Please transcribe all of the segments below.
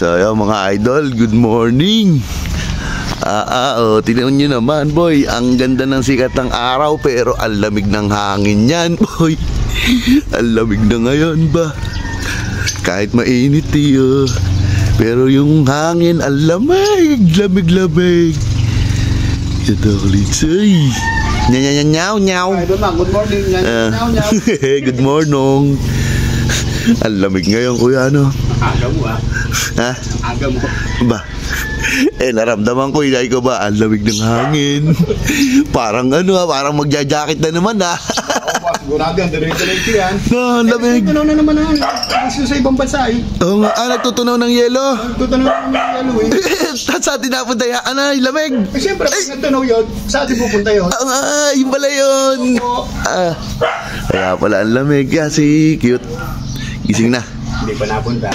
So yun mga idol, good morning. Tingnan nyo naman boy, ang ganda ng sikat ng araw pero ang lamig ng hangin yan boy. Ang lamig na ngayon ba, kahit mainit pero yung hangin ang lamig, lamig. Ito ulit say nyaw. Good morning. Good morning. Ang lamig ngayon kuya, ano? Aga mo Ha? Aga mo. Ba? Naramdaman ko, inay ko ba? Ang lamig ng hangin. Parang parang magja-jacket na naman Sigurado yan, diretso yan. No, ang lamig. Nagtutunaw na naman sa ibang bansa Oo nga, nagtutunaw ng yelo. Nagtutunaw ng yelo Tapos sa atin napunta yan, lamig. Siyempre, pag nagtunaw yun, sa atin pupunta yun. Yung pala yun. Kaya pala ang lamig. Kasi cute. Gising na. Hindi pa napunta.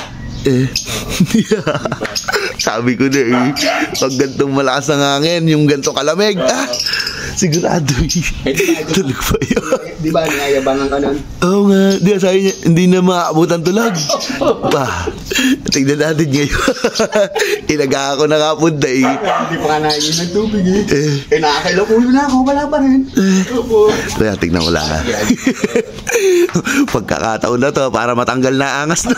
Sabi ko na pag gantong malakas ng hangin, yung gantong kalamig, sigurado tulog pa yun. Di ba, niyayabangan ka nun? Oo nga, sabi niya, hindi na maaabutan tulog. Tignan natin ngayon. Inaga ako nakapunta Hindi pa ka naiin ng tubig nakakailapulo na ako, wala pa rin. Kaya tignan ko lang pagkakataon na to para matanggal na angas na.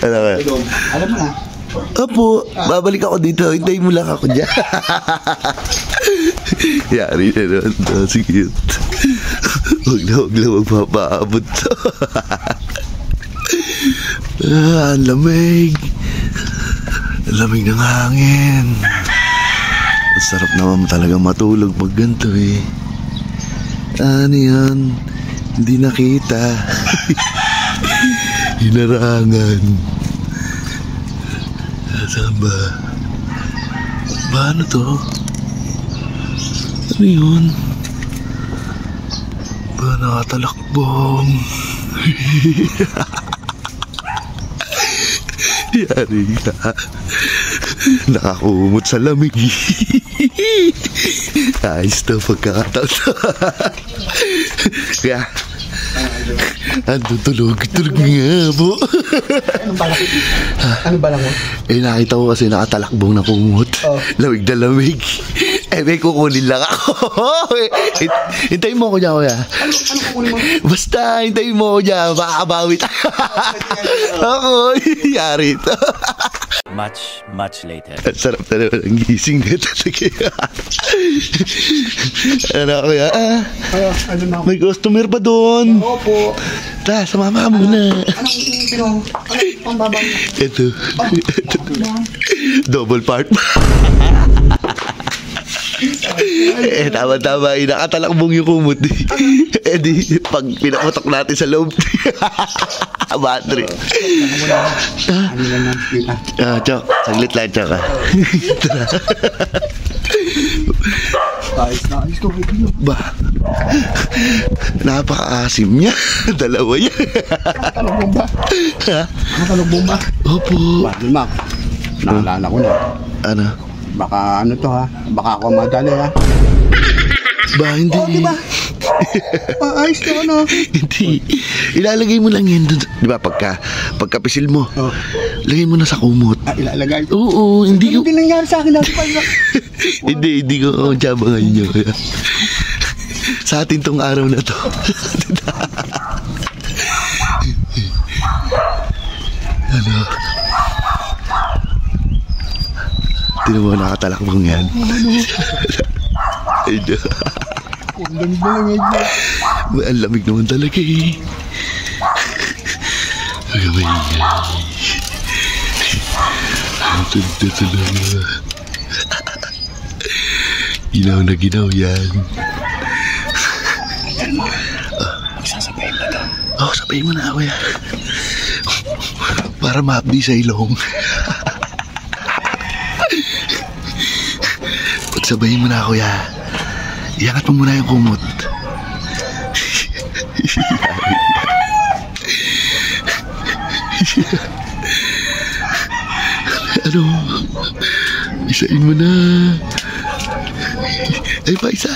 Alam mo na. Opo, babalik ako dito. Hintayin mo lang ako dyan. Yari na naman to. Sige. Huwag na magpapaabot to. Ang lamig. Ang lamig ng hangin. Ang sarap naman talaga matulog pag ganito Ano yan? Hindi nakita. Hinarangan. Saan ba? Ano to? Ano yun? Nakatalakbong. Yari ka. Nakakumot sa lamig. Ayos to pagkakataon. Kaya tulog nga po. Ano ba lang mo? Nakita ko kasi nakatalakbong na kumot. Lamig na lamig. May kukunin lang ako. Hintayin mo ako dyan kuya. Ano kukunin mo? Basta hintayin mo ako dyan. Makakabawi tayo. Ako, yari ito. Much later. Ang sarap na naman ang gising na talaga. Ano kuya? May customer pa doon. Opo. Sumama ka muna. Anong pambabang? Ito. Double part. Tama-tama. Nakatalakbong yung kumot. Pag pinakotok natin sa loob. Battery. Ano lang lang kita? Chok. Saglit lang, Chok. Ayos ko. Ba? Napaka-asim niya. Dalawa yan. Nakatalog bomba? Opo. Mac, naalala ko na. Ano? Baka ano to baka ako madali Ba, hindi. Diba? Ayos to Hindi. Ilalagay mo lang yan dun. Diba, pagkapisil mo, lagay mo na sa kumot. Ilalagay? Oo, hindi ko. Hindi nangyari sa akin Hindi ko tsabangan nyo. Sa atin tong araw na to. Ano? Tinan mo, nakatalakbong yan. Ang lamig naman talaga Ginaw na ginaw yan. Sasabihin mo to. Sabihin mo na kuya. Para ma-updi sa ilong. Pagsabahin mo na kuya, iangat mo muna yung kumot. Ano? Isain mo na. Ay, pa isa.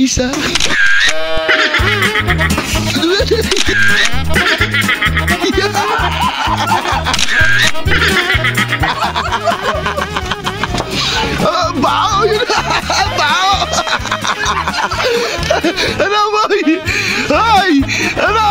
Isa. Bao yun. Bao. Ano boy? Ay! Ano?